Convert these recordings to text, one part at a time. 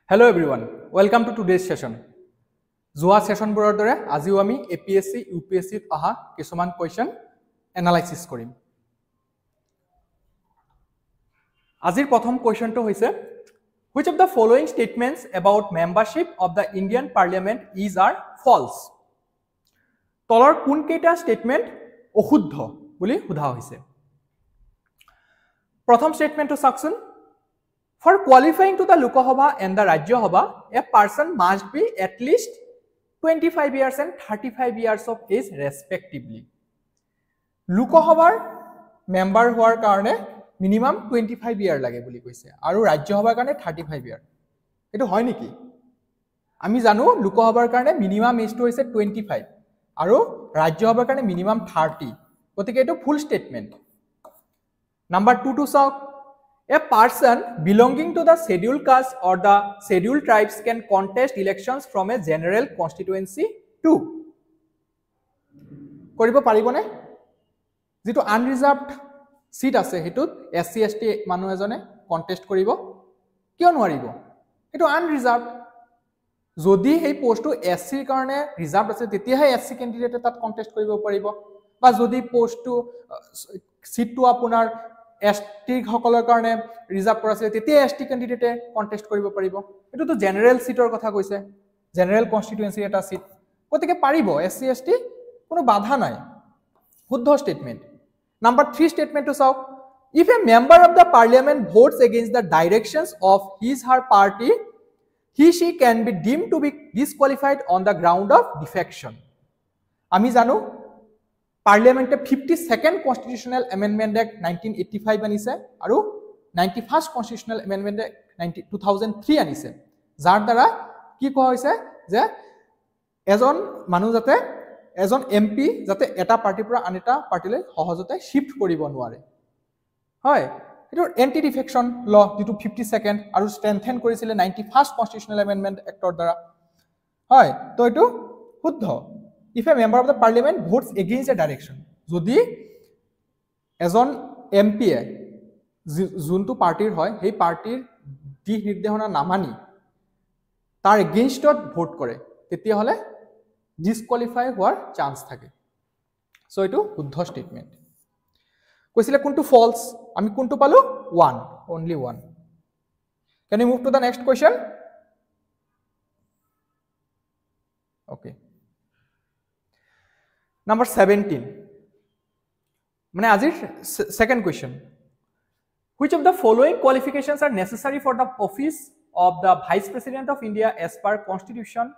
Hello everyone, welcome to today's session. Zoa session borer dore ajiu ami APSC UPSC aha কিছুমান question analysis কৰিম. আজিৰ প্ৰথম questionটো হৈছে which of the following statements about membership of the Indian Parliament are false? তলৰ কোন কেইটা statement অশুদ্ধ বুলি সোধা হৈছে. প্ৰথম statementটো চাওকচোন. For qualifying to the Lok Sabha and the Rajya Sabha, a person must be at least 25 years and 35 years of age respectively. Lok Sabha member hoar karone minimum 25 year lage boli koise aru Rajya Sabha karone 35 year. Eto hoy niki? Ami janu Lok Sabha karone minimum age to hoise 25 aru Rajya Sabha karone minimum 30. Gotike eto full statement. Number 2 to saw a person belonging to the scheduled caste or the scheduled tribes can contest elections from a general constituency too. Koribo paribone? Jito unreserved seat ase hitut SC ST manu ejone contest koribo kiyo nwaribo eto unreserved jodi hei post to SC karone reserved ase tetia hai SC candidate tat contest koribo paribo ba jodi post to seat to apunar ST হকলৰ কাৰণে reserve কৰা আছে তেতিয়া ST ক্যান্ডিডেটে contest কৰিব পাৰিব এটো তো general সিটৰ কথা কৈছে জেনাৰেল কনস্টিটুয়েন্সি এটা সিট কতকে পাৰিব SC ST কোনো বাধা নাই শুদ্ধ স্টেটমেন্ট নাম্বার 3 স্টেটমেন্ট টু চাওক if a member of the parliament votes against the directions of his her party he she can be deemed to be disqualified on the ground of defection আমি জানো Parliament 52nd Constitutional Amendment Act 1985 আনিছে আৰু 91st Constitutional Amendment Act 2003 আনিছে যাৰ দ্বাৰা কি কোৱা হৈছে যে এজন মানুহ যাতে এজন এমপি যাতে এটা পাৰ্টিৰ পৰা আন এটা পাৰ্টিলৈ সহজতে শিফট কৰিব নোৱাৰে হয় এটো এন্টি ডিফেকশন ল যেটো 52nd আৰু স্ট্ৰেংথেন কৰিছিলে 91st Constitutional Amendment Actৰ দ্বাৰা হয় তো এটো শুদ্ধ If a member of the parliament votes against a direction, jodi ejon MP juntu party hoy, hei party di nirdehona namani tar against vote kore, tetia hole disqualify hoar chance thake. So etu shuddho statement. Koisile kuntu false, ami kuntu palu 1, only 1. Can you move to the next question? Okay. Number 17. Mane ajir second question. Which of the following qualifications are necessary for the office of the Vice President of India as per Constitution?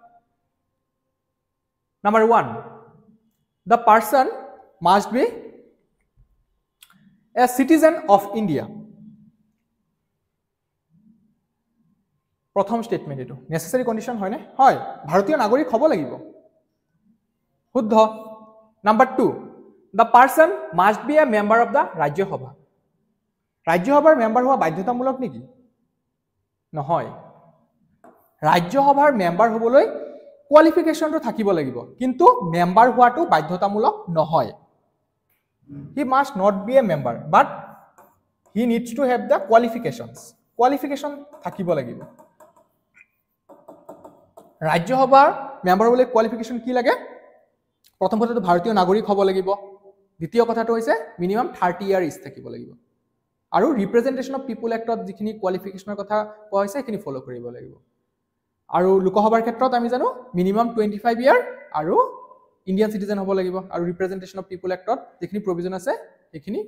Number 1. The person must be a citizen of India. Prothom statement etu. Necessary condition hoy ne? Hoy. Bharatiyo nagorik hobo lagibo. Shuddho. Number 2, the person must be a member of the Rajya Sabha. Rajya Sabhar member howa বাধ্যতামূলক নেকি? নহয়। Rajya Sabhar member হবলৈ qualification তো থাকিব লাগিব কিন্তু member হোৱাটো বাধ্যতামূলক নহয়। He must not be a member but he needs to have the qualifications. Qualification থাকিব লাগিব। Rajya Sabhar member হবলৈ কোয়ালিফিকেশন কি লাগে? প্ৰথম কথাটো ভাৰতীয় নাগৰিক হ'ব লাগিব দ্বিতীয় কথাটো হৈছে মিনিমাম 30 ইয়াৰ ইজ থাকিব লাগিব আৰু ৰিপ্ৰেজেন্টেশন অফ পিপল এক্টত যিখিনি কোৱালিফিকেশনৰ কথা কোৱা হৈছে সেইখিনি ফলো কৰিব লাগিব আৰু লোকসভাৰ ক্ষেত্ৰত আমি জানো মিনিমাম 25 ইয়াৰ আৰু ইন্ডিয়ান সিটিজেন হ'ব লাগিব আৰু ৰিপ্ৰেজেন্টেশন অফ পিপল এক্টত যিখিনি প্ৰভিজন আছে সেইখিনি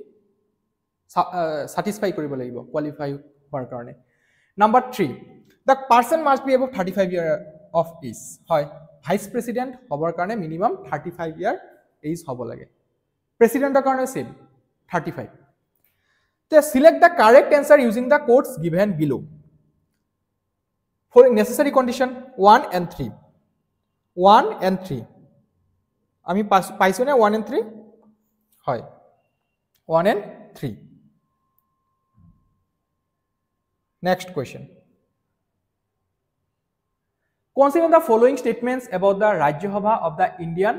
satisfy কৰিব লাগিব কোৱালিফাই হোৱাৰ কাৰণে number 3 the person must be above 35 year of age হয় Vice President hobar karone minimum 35 year age hobo lage. President er karone same 35. So select the correct answer using the codes given below. For necessary condition 1 and 3. 1 and 3. Ami paisu na 1 and 3? Hoy. 1 and 3. Next question. Consider the following statements about the Rajya Sabha of the Indian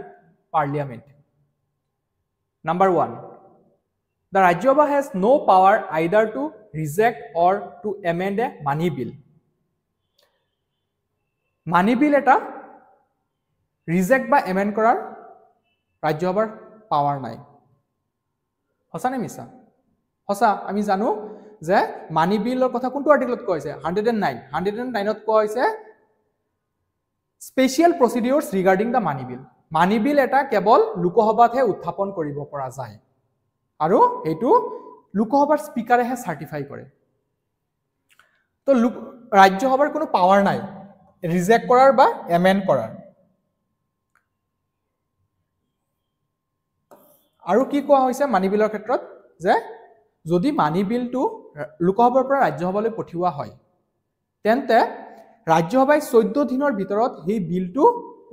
Parliament. Number 1. The Rajya Sabha has no power either to reject or to amend a money bill. মানি বিল এটা reject বা amend কৰাৰ ৰাজ্যসভাৰ power নাই সঁচা নে মিছা সঁচা আমি জানো যে মানি বিলৰ কথা কোনটো আৰ্টিকলত কোৱা হৈছে 109ত কোৱা হৈছে স্পেচিয়েল প্ৰচিডিউৰছ ৰিগাৰ্ডিং দ্য মানি বিল মানি বিল এটা কেৱল লোকসভাতহে উত্থাপন কৰিব পৰা যায় আৰু এইটো লোকসভাৰ স্পিকাৰেহে চাৰ্টিফাই কৰে তো ৰাজ্যসভাৰ কোনো পাৱাৰ নাই ৰিজেক্ট কৰাৰ বা এমেণ্ড কৰাৰ আৰু কি কোৱা হৈছে মানি বিলৰ ক্ষেত্ৰত যে যদি মানি বিলটো লোকসভাৰ পৰা ৰাজ্যসভালৈ পঠিওৱা হয় তেন্তে ৰাজ্যসভাই 14 দিনৰ ভিতৰত সেই বিলটো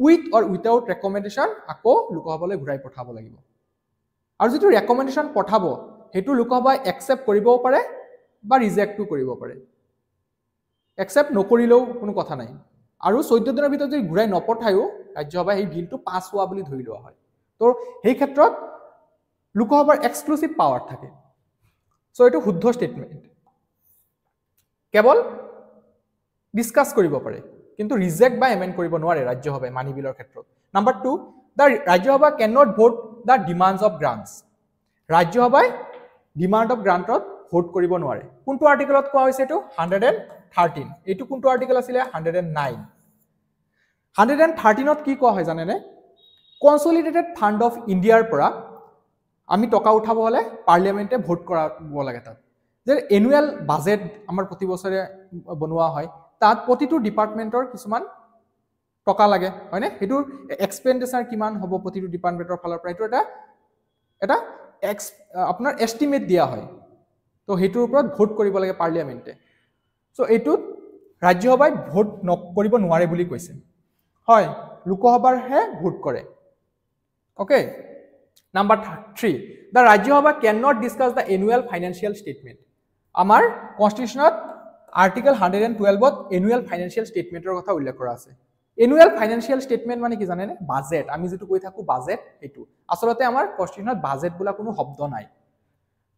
উইথ অৰ উইথাউট ৰেকমেণ্ডেশ্যন আকৌ লোকসভালৈ ঘূৰাই পঠাব লাগিব আৰু যিটো ৰেকমেণ্ডেশ্যন পঠাব সেইটো লোকসভাই একচেপ্ট কৰিবও পাৰে বা ৰিজেক্টও কৰিব পাৰে একচেপ্ট নকৰিলেও কোনো কথা নাই আৰু 14 দিনৰ ভিতৰত যদি ঘূৰাই নপঠায়ো ৰাজ্যসভাই সেই বিলটো পাছ হোৱা বুলি ধৰি লোৱা হয় তো সেই ক্ষেত্ৰত লোকসভাৰ এক্সক্লুসিভ পাৱাৰ থাকে সো এটো শুদ্ধ স্টেটমেন্ট কেৱল ডিসকাস কৰিব পাৰে কিন্তু ৰিজেক্ট বা এমেণ্ড কৰিব নোৱাৰে ৰাজ্যসভাই মানি বিলৰ ক্ষেত্ৰত number 2 the Rajya Sabha can not vote the demands of grants ৰাজ্যসভাই ডিমান্ড অফ গ্ৰান্টত ভোট কৰিব নোৱাৰে কোনটো আৰ্টিকলত কোৱা হৈছে এটো 113 এটো কোনটো আৰ্টিকল আছিল 109 113ত কি কোৱা হয় জানেনে কনসলিডেটেড ফান্ড অফ ইন্ডিয়াৰ পৰা আমি টকা উঠাব হলে পাৰ্লিয়ামেন্টে ভোট কৰাব লাগে তাত যে এনুৱেল বাজেট আমাৰ প্ৰতি বছৰে বনোৱা হয় তাত প্ৰতিটো ডিপাৰ্টমেন্টৰ কিছুমান টকা লাগে হয়নে হেতু এক্সপেন্ডিচাৰ কিমান হ'ব প্ৰতিটো ডিপাৰ্টমেন্টৰ ফালৰ পৰা এটা আপোনাৰ এস্টিমেট দিয়া হয় তো হেতুৰ ওপৰত ভোট কৰিব লাগে পাৰ্লিয়ামেন্টে সো এটু ৰাজ্যসভাই ভোট নকৰিব নোৱাৰে বুলি কৈছে হয় লোকসভাৰ হে ভোট কৰে okay Number 3, the Rajya Sabha cannot discuss the annual financial statement. Amar constitution article 112 annual financial statement er kotha ullekh kora ase. Annual financial statement mane ki janene budget. Ami jetu koi thaku budget etu. Asolote amar constitution budget bola kono shobdo nai.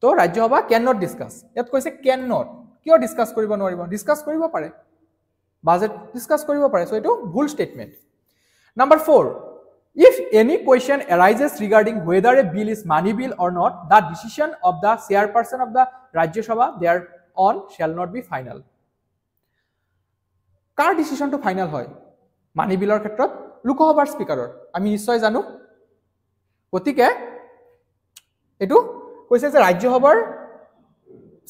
To Rajya Sabha cannot discuss. Yat koise cannot. Kyo discuss koribo nwaribo? Discuss koribo pare. Budget discuss koribo pare. So etu bhul statement. Number 4, if any question arises regarding whether a bill is money bill or not, the decision of the chairperson of the Rajya Sabha thereon shall not be final. Car decision to final hoy money bill or khetrot loksabar speaker ami nishoy janu gotike etu koise je Rajya Sabhar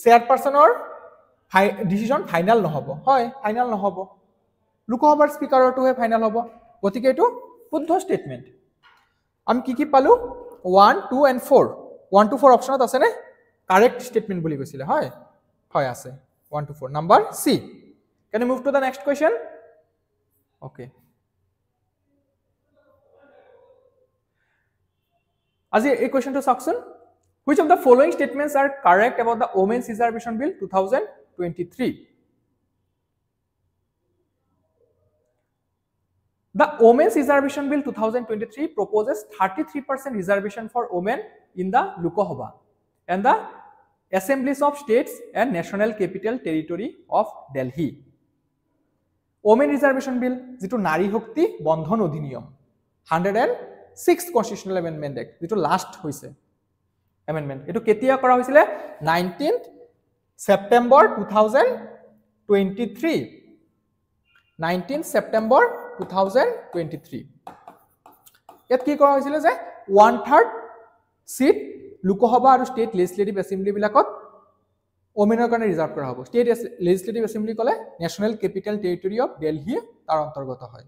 chairperson or decision final nohobo hoy final nohobo loksabar speaker to he final hobo gotike etu শুদ্ধ statement আমি কি পালো 1 2 and 4 1 to 4 অপশনত আছে নে correct statement বলি কৈছিলে হয় হয় আছে 1 to 4 number C can you move to the next question okay আজি এই কোয়েশ্চনটো সাকচোন which of the following statements are correct about the women's reservation bill 2023 The Women's Reservation Bill 2023 proposes 33% reservation for women in the Lok Sabha and the Assemblies of States and National Capital Territory of Delhi. Women Reservation Bill যেটো নারী শক্তি বন্ধন অধিনিয়ম 106th Constitutional Amendment Act যেটো last হইছে amendment এটো কেতিয়া কৰা হৈছিল 19th September 2023 19th September 2023 ইয়াত কি কৰা হৈছিল যে 1/3 সিট লোকসভা আৰু ষ্টেট লেজিসলেটিভ এসেম্বলি বিলাকত ওমেনৰ কাৰণে ৰিজাৰ্ভ কৰা হ'ব ষ্টেট লেজিসলেটিভ এসেম্বলি কলে national capital territory of Delhi তাৰ অন্তৰ্গত হয়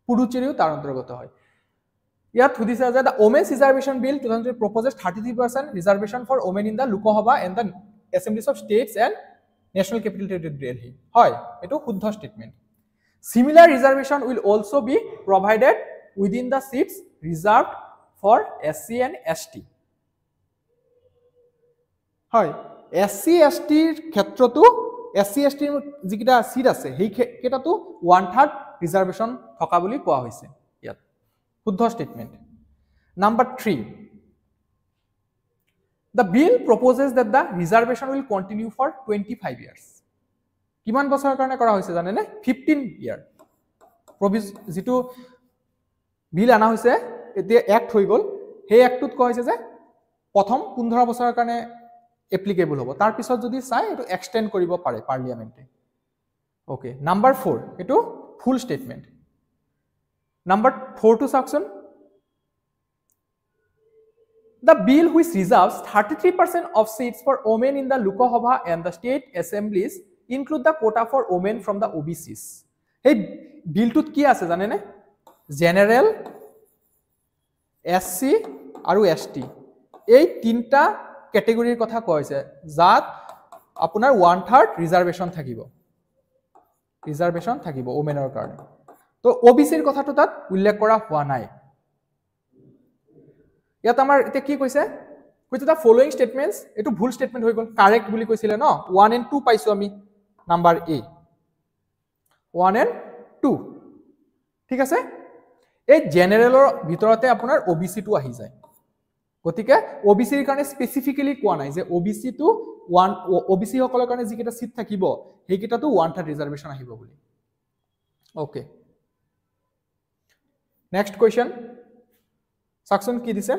পুডুচেৰীও তাৰ অন্তৰ্গত হয় ইয়াত সুধিছে যে the Women's Reservation Bill 2023 proposes 33% reservation for women in the Lok Sabha and the Assemblies of States and National Capital Territory of Delhi হয় এটো শুদ্ধ statement Similar reservation will also be provided within the seats reserved for SC and ST. হয় SC ST ক্ষেত্ৰটো SC ST যিকিটা seat আছে হেই কেটাটো 1/3 reservation থকা বুলি কোৱা হৈছে ইয়াত শুদ্ধ statement number 3 The bill proposes that the reservation will continue for 25 years কিমান বছৰৰ কাৰণে কৰা হৈছে জানে নে 15 year যেটো বিল আনা হৈছে এতিয়া এক্ট হৈ গ'ল সেই এক্টটোত কোৱা হৈছে যে প্ৰথম 15 বছৰৰ কাৰণে এপ্লিকেবল হ'ব তাৰ পিছত যদি চাই এটো এক্সটেন্ড কৰিব পাৰে পাৰ্লিয়ামেন্টে ওকে নাম্বাৰ 4 এটো ফুল স্টেটমেন্ট নাম্বাৰ 4 টো চাওকচোন The bill which reserves 33% of seats for women in the Lok Sabha and the state assemblies include the quota for women from the OBCs. Hey, bill tut ki ase jane ne? General, SC aru ST. Ei tinta category kotha koise. Jat apunar 1/3 reservation thakibo. Reservation thakibo women or karone. To OBC er kotha to tat ullekh kora hua nai. ইয়াত আমাৰ এটা কি কৈছে কৈছে the following statements এটো ভুল statement হৈ গল correct বুলি কৈছিলে ন 1 and 2 পাইছো আমি নাম্বার এ 1 and 2 ঠিক আছে এই জেনাৰেলৰ ভিতৰতে আপোনাৰ ওবিসি টো আহি যায় গতিকে ওবিসি ৰ কাৰণে স্পেসিফিক্যালি কোৱা নাই যে ওবিসি টো 1 ওবিসি সকলৰ কাৰণে যিকেটা সিট থাকিব হেকিটাটো 1/3 ৰিজাৰ্ভেশন আহিব বুলি okay next question Saxon ki dise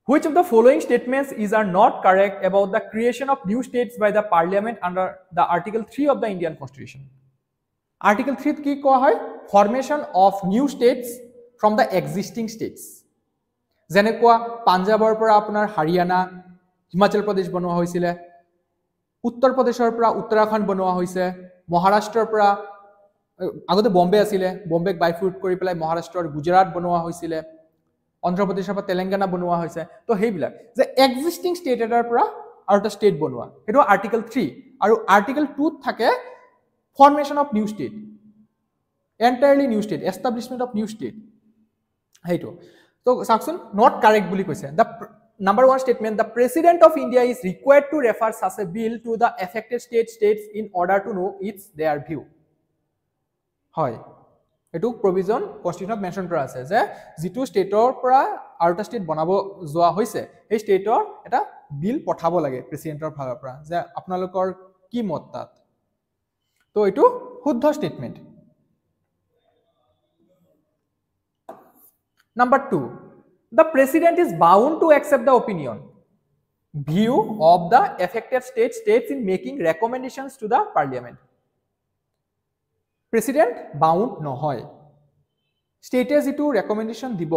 Which of the following statements are not correct about the creation of new states by the parliament under the article 3 of the Indian constitution Article 3 ki koa hoy formation of new states from the existing states jene koa Punjabor pora apunar Haryana Himachal Pradesh banoa hoisile Uttar Pradeshor pora Uttarakhand banoa hoise Maharashtra pora আগতে বম্বে আছিল বম্বেক বাইফুট কৰি পেলাই মহাৰাষ্ট্ৰৰ গুজৰাট বনোৱা হৈছিল অন্ধ্ৰ প্ৰদেশৰ পৰা তেলেংগানা বনোৱা হৈছে তো হেইবিলাক যে এক্সিস্টিং ষ্টেট এটাৰ পৰা আৰু এটা ষ্টেট বনোৱা এটো আৰ্টিকেল 3 আৰু আৰ্টিকেল 2 ত থাকে formation of new state entirely new state establishment of new state হেইটো তো সাকচোন নট কারেক্ট বুলি কৈছে দা Number 1 statement the president of India is required to refer such a bill to the affected states in order to know their view হয় এটু provision কনস্টিটিউশনত mention কৰা আছে যে যেটো ষ্টেটৰ পৰা আউট ষ্টেট বনাব যোৱা হৈছে এই ষ্টেটৰ এটা বিল পঠাব লাগে প্ৰেসিডেন্টৰ ফালৰ পৰা যে আপোনালোকৰ কি মত তাত তো এটু শুদ্ধ statement number 2 the president is bound to accept the opinion view of the affected states in making recommendations to the parliament President bound নহয় স্টেটে যেটো রেকমেন্ডেশন দিব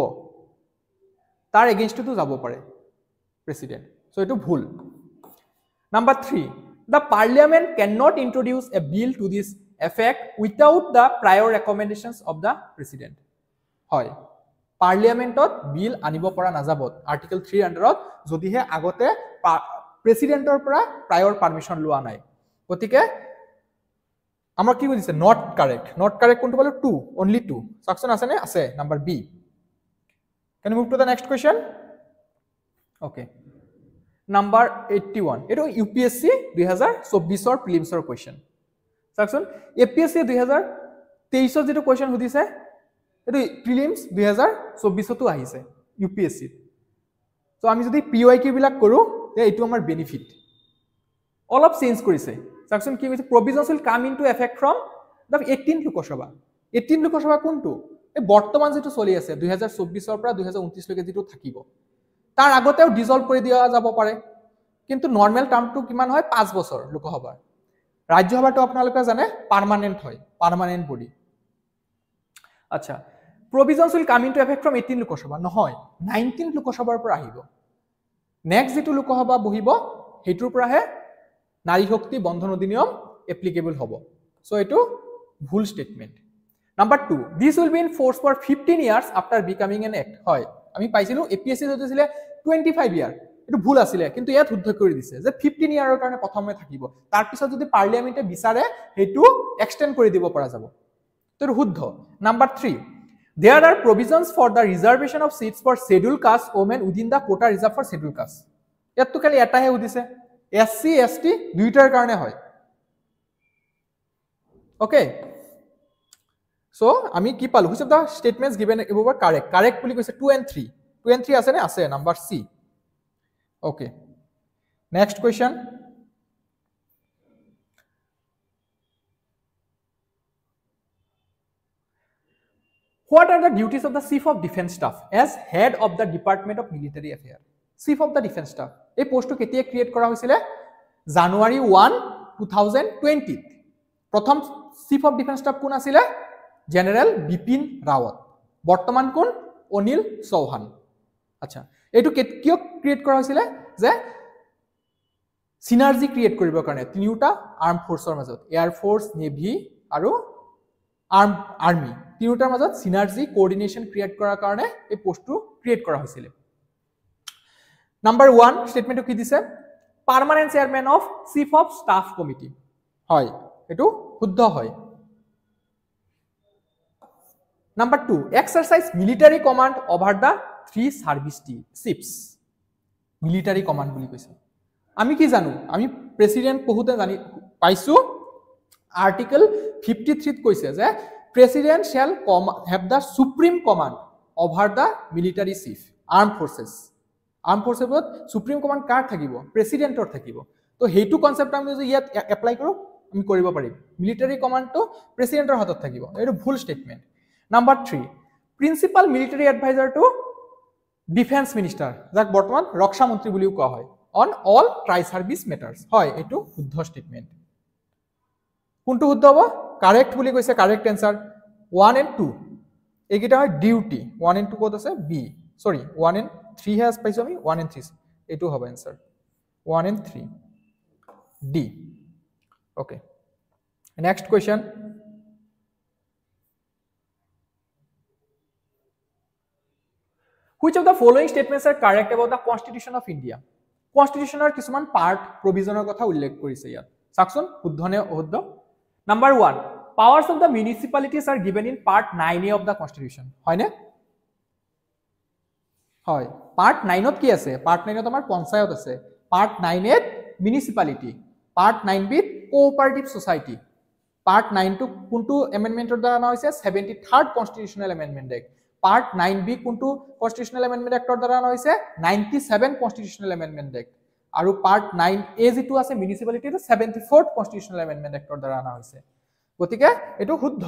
তার এগেইনস্ট তো যাব পারে প্রেসিডেন্ট সো এটো ভুল number 3 the parliament cannot introduce a bill to this effect without the prior recommendations of the president হয় পার্লিয়ামেন্টত বিল আনিব পৰা নাযাব আৰ্টিকেল 3 আন্ডাৰত যদিহে আগতে প্ৰেসিডেন্টৰ পৰা প্ৰায়ৰ পাৰমিশন লোৱা নাই গতিকে আমার কি বলিছে নট কারেক্ট কোনটো বলে 2 only 2 সাকশন আছে নে আছে number B can move to the next question okay number 81 এটো ইউপিএসসি 2024 ৰ প্ৰিলিমছৰ কোশ্চেন সাকশন এপিএসসি 2023 ৰ যেটো কোশ্চেন হদিছে এটো প্ৰিলিমছ 2024 তো আহিছে ইউপিএসসি সো আমি যদি পিওআইকিউ বিলাক কৰো তে এটো আমাৰ বেনিফিট অল অফ চেঞ্জ কৰিছে Section কি কৈছে provisions will come into effect from the 18th Lok Sabha 18th Lok Sabha কোনটো এই বৰ্তমান যেটো চলি আছে 2024 ৰ পৰা 2029 লৈকে যেটো থাকিব তাৰ আগতেও ডিজলভ কৰি দিয়া যাব পাৰে কিন্তু নৰমাল টাৰ্মটো কিমান হয় 5 বছৰ লোকসভা ৰাজ্যসভাটো আপোনালোকে জানে পার্মানেন্ট হয় পার্মানেন্ট বডি আচ্ছা provisions will come into effect from 18th Lok Sabha নহয় 19th Lok Sabha পৰা আহিব নেক্সট যেটো লোকসভা বহিব হেতুৰ পৰাহে নারী শক্তি বন্ধন অধিনিয়ম এপ্লিকেবল হবো সো এটো ভুল statement number 2 this will be in force for 15 years after becoming an act হয় আমি পাইছিলো এপিএসসি যদি ছিল 25 ইয়ার এটো ভুল আছিল কিন্তু ইয়াত শুদ্ধ কৰি দিছে যে 15 ইয়াৰৰ কাৰণে প্ৰথমে থাকিব তাৰ পিছত যদি পাৰ্লিয়ামেন্টে বিচাৰে হেতু এক্সটেন্ড কৰি দিব পৰা যাব তো শুদ্ধ number 3 there are provisions for the reservation of seats for scheduled caste women within the quota reserved for scheduled caste ইয়াত তো খালি এটাহে উদিছে SC ST দুইটাৰ কাৰণে হয় ওকে সো আমি কি পালো which of the statements given above are correct বুলি কৈছে 2 and 3 আছে নে আছে number C okay next question What are the duties of the Chief of Defence Staff as head of the Department of Military Affairs? Chief of the Defence Staff. এই পোস্টটো কেতিয়া create কৰা হৈছিল? জানুৱাৰী 1, 2020 প্ৰথম চিফ অফ ডিফেন্স ষ্টাফ কোন আছিল? General Bipin Rawat. বৰ্তমান কোন? অনিল চৌহান। আচ্ছা, এইটো কিয় ক্ৰিয়েট কৰা হৈছিল? যে সিনাৰ্জি ক্ৰিয়েট কৰিবৰ কাৰণে তিনিটা আৰ্ম ফোৰ্সৰ মাজত, এয়াৰ ফোৰ্স, নেভি আৰু আৰ্মি তিনিটাৰ মাজত সিনাৰ্জি কোঅৰ্ডিনেশ্যন ক্ৰিয়েট কৰাৰ কাৰণে এই পোষ্টটো ক্ৰিয়েট কৰা হৈছিল। নাম্বাৰ 1 স্টেটমেন্টটো কি দিছে? Permanent chairman of chief of staff committee. হয়, এটো শুদ্ধ হয়। Number 2 exercise military command over the 3 service chiefs. Military command বুলি কৈছে। আমি কি জানো? আমি প্ৰেসিডেন্ট পঢ়ুতে জানি পাইছো আৰ্টিকল 53 কৈছে যে president shall have the supreme command over the military chief arm forces. Arm ফোৰ্সেছত সুপ্ৰিম কমান্ড কাৰ থাকিব? প্ৰেসিডেন্টৰ থাকিব। তো হেইটো কনসেপ্ট আমি যদি ইয়াত এপ্লাই কৰো আমি কৰিব পাৰিম। মিলিটাৰী কমান্ডটো প্ৰেসিডেন্টৰ হাতত থাকিব। এইটো ভুল statement. Number 3 principal military adviser to defence minister, যাক বৰ্তমান ৰক্ষা মন্ত্ৰী বুলিও কোৱা হয়, on all tri service matters. হয়, এইটো শুদ্ধ স্টেটমেন্ট। কোনটো শুদ্ধ হ'ব? কাৰেক্ট বুলি কৈছে। কাৰেক্ট এনসাৰ 1 and 2 এইকেইটা হয় ডিউটি। 1 and 2 ক'ত আছে? বি, সৰি 1 and 3 হে পাইছো আমি। 1 and 3 এইটো হ'ব answer 1 and 3 D. Okay, next question. Which of the following statements are correct about the Constitution of India? Constitutionৰ কিছুমান পাৰ্ট প্ৰভিজনৰ কথা উল্লেখ কৰিছে ইয়াত। চাকচোন শুদ্ধ নে অশুদ্ধ? Number 1 powers of the municipalities are given in part 9A of the Constitution. হয়নে? হয়, part 9 ত কি আছে? part 9 ত আমাৰ পঞ্চায়ত আছে। part 9A municipality, part 9B cooperative society। part 9 টো কোনটো এমেন্ডমেন্টৰ দ্বাৰা আনা হৈছে? 73rd Constitutional Amendment Act। part 9B কোনটো Constitutional Amendment Actৰ দ্বাৰা আনা হৈছে? 97 Constitutional Amendment Act। আৰু part 9A যেটো আছে মিউনিসিপালিটি, এটা 74th Constitutional Amendment Actৰ দ্বাৰা আনা হৈছে। গতিকে এটো শুদ্ধ।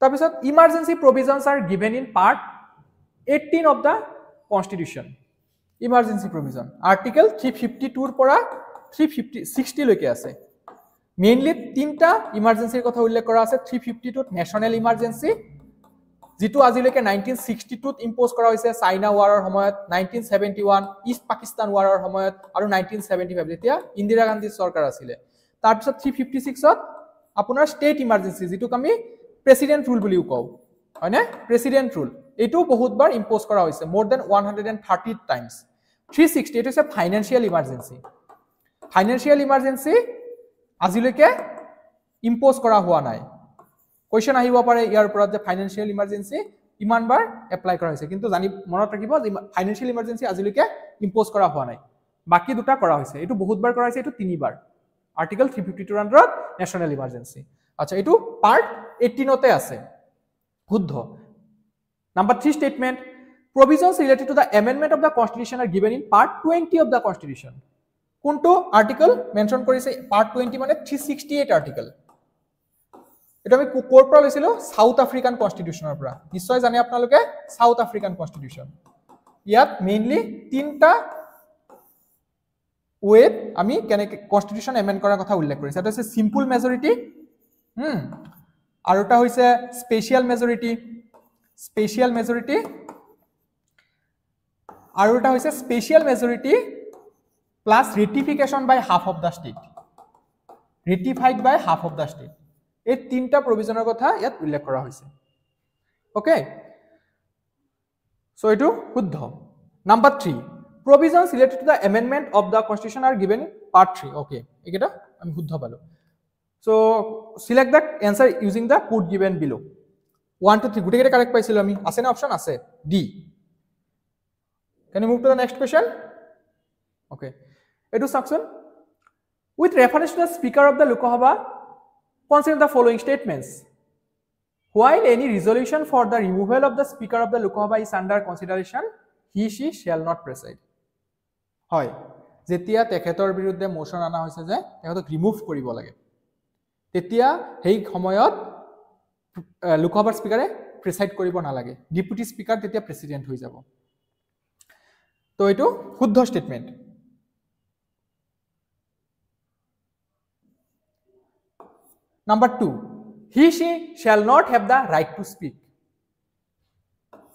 তাৰপিছত emergency provisions are given in part 18 of the constitution. Emergency provision article 352 ৰ পৰা 360 লৈকে আছে। মেইনলি তিনটা ইমাৰ্জেন্সিৰ কথা উল্লেখ কৰা আছে। 352 নেশনাল ইমাৰ্জেন্সি, যেটো আজিলৈকে 1962 ইম্পোজ কৰা হৈছে চাইনা ওয়াৰৰ সময়ত, 1971 ইষ্ট পাকিস্তান ওয়াৰৰ সময়ত, আৰু 1975 যেতিয়া ইন্দিৰা গান্ধী চৰকাৰ আছিল। তাৰপিছত 356ত আপোনাৰ ষ্টেট ইমাৰ্জেন্সি, যেটো আমি প্ৰেসিডেন্ট ৰুল বুলিও কওঁ, হয়নে? প্ৰেসিডেন্ট ৰুল এইটো বহুতবাৰ ইম্পোজ কৰা হৈছে, মোৰ দেন 130 টাইমছ। 360 এইটো হৈছে ফাইনেন্সিয়েল ইমাৰ্জেন্সি। ফাইনেন্সিয়েল ইমাৰ্জেন্সি আজিলৈকে ইম্পোজ কৰা হোৱা নাই। কোৱেশ্চন আহিব পাৰে ইয়াৰ ওপৰত যে ফাইনেন্সিয়েল ইমাৰ্জেন্সি ইমানবাৰ এপ্লাই কৰা হৈছে, কিন্তু জানি মনত ৰাখিব যে ফাইনেন্সিয়েল ইমাৰ্জেন্সি আজিলৈকে ইম্পোজ কৰা হোৱা নাই। বাকি দুটা কৰা হৈছে। এইটো বহুতবাৰ কৰা হৈছে, এইটো তিনিবাৰ। আৰ্টিকল 352 আন্ডাৰত নেশনাল ইমাৰ্জেন্সি। আচ্ছা, এইটো পাৰ্ট 18 তে আছে। শুদ্ধ। Number 3 statement provisions related to the amendment of the constitution are given in part 20 of the constitution. কোনটো আৰ্টিকল মেনশন কৰিছে? পাৰ্ট 20 মানে 368 আৰ্টিকল। এটা আমি কোৰ পৰা লৈছিলো? সাউথ আফ্ৰিকান কনস্টিটিউশনৰ পৰা। নিশ্চয় জানে আপোনালোকে সাউথ আফ্ৰিকান কনস্টিটিউশন। ইয়াত মেইনলি তিনটা ওয়েত আমি কেনেকৈ কনস্টিটিউশন এমেন্ড কৰাৰ কথা উল্লেখ কৰিছে। এটা হৈছে সিম্পল মেজৰিটি, আৰু এটা হৈছে স্পেশাল মেজৰিটি, আৰু এটা হৈছে special majority plus ratification by half of the state, ratified by half of the state. এই তিনটা প্ৰভিজনৰ কথা ইয়াত উল্লেখ কৰা হৈছে। ওকে, সো এটো শুদ্ধ। Number 3 provisions related to the amendment of the constitution are given in part 3. Okay, এটা আমি শুদ্ধ পালো। So select the answer using the code given below. 1 2 3 গুটেকেটা correct পাইছিল আমি। আছে না অপশন? আছে। D. Can you move to the next question? Okay, etu section with reference to the speaker of the Lok Sabha, consider the following statements. While any resolution for the removal of the speaker of the Lok Sabha is under consideration, he she shall not preside. হয়, যেতিয়া তেখেতৰ বিৰুদ্ধে motion আনা হৈছে যে তেখেতক remove কৰিব লাগে, তেতিয়া সেই সময়ত লোকসভাৰ স্পীকাৰে প্ৰিসাইড কৰিব নালাগে ডেপুটি স্পীকাৰ তেতিয়া প্ৰেসিডেন্ট হৈ যাব তো এইটো শুদ্ধ statement number 2 he she shall not have the right to speak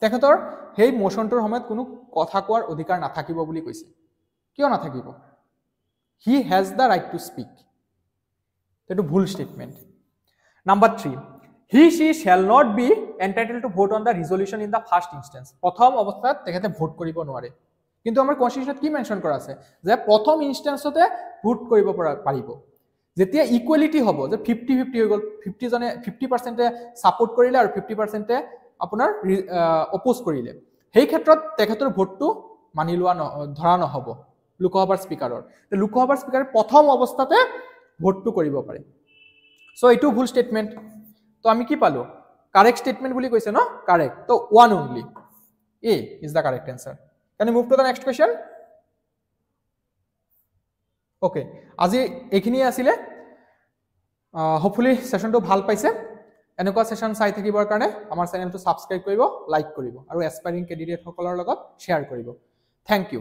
তেখেতৰ সেই মোশনটোৰ সময়ত কোনো কথা কোৱাৰ অধিকাৰ নাথাকিব বুলি কৈছে কিয় নাথাকিব he has the right to speak এইটো ভুল statement number 3 he she shall not be entitled to vote on the resolution in the first instance প্ৰথম অৱস্থাত তেখেতে ভোট কৰিব নোৱাৰে কিন্তু আমাৰ কনস্টিটিউশনত কি মেনশন কৰা আছে যে প্ৰথম ইনষ্টেন্সতে ভোট কৰিব পাৰিব যেতিয়া ইকুৱেলিটি হ'ব যে 50-50 হৈ গ'ল 50 জনে 50% সাপোৰ্ট কৰিলে আৰু 50% আপোনাৰ অপোজ কৰিলে সেই ক্ষেত্ৰত তেখেতৰ ভোটটো মানি লোৱা ধৰা নহব লোকসভাৰ স্পীকাৰৰ তে লোকসভাৰ স্পীকাৰে প্ৰথম অৱস্থাতে ভোটটো কৰিব পাৰে সো এইটো ভুল স্টেটমেন্ট তো আমি কি পালো কারেক্ট স্টেটমেন্ট বুলি কৈছে ন কারেক্ট তো one only a is the correct answer Can you move to the next question? Okay. আজি এইখিনি আছিল hopefully session to ভাল পাইছে এনেকুৱা সেশন চাই থাকিবৰ কাৰণে আমাৰ চেনেলটো সাবস্ক্ৰাইব কৰিব লাইক কৰিব আৰু এসপাইৰিং ক্যান্ডিডেট সকলৰ লগত শেয়াৰ কৰিব থ্যাংক ইউ